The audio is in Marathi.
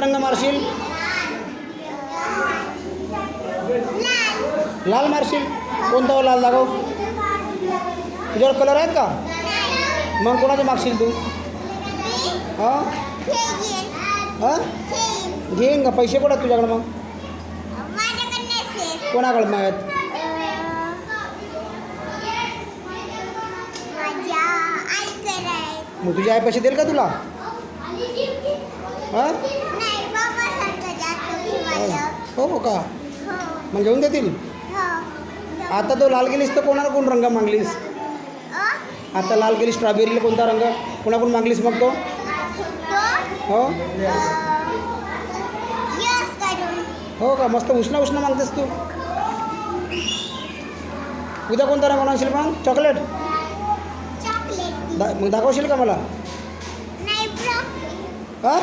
रंग मारशील? लाल मारशील? कोणता लाल दाखव. तुझ्यावर कलर आहेत का? मग कोणाचं मागशील तू? हां हां घेईन का? पैसे कुठं आहेत तुझ्याकडे? मग कोणाकडे मग आहेत? मग तुझी आई पैसे देईल का तुला? हां हो का? मग घेऊन देतील. आता तो लाल गेलीस तर कोण रंग मागलीस? आता लाल गेली स्ट्रॉबेरीला कोणता रंग कोणाकडून मागलीस मग तो? हो हो का? मस्त उष्ण उष्ण मागतेस तू. उद्या कोणता रंग आणशील मग? चॉकलेट मग दाखवशील का मला? हां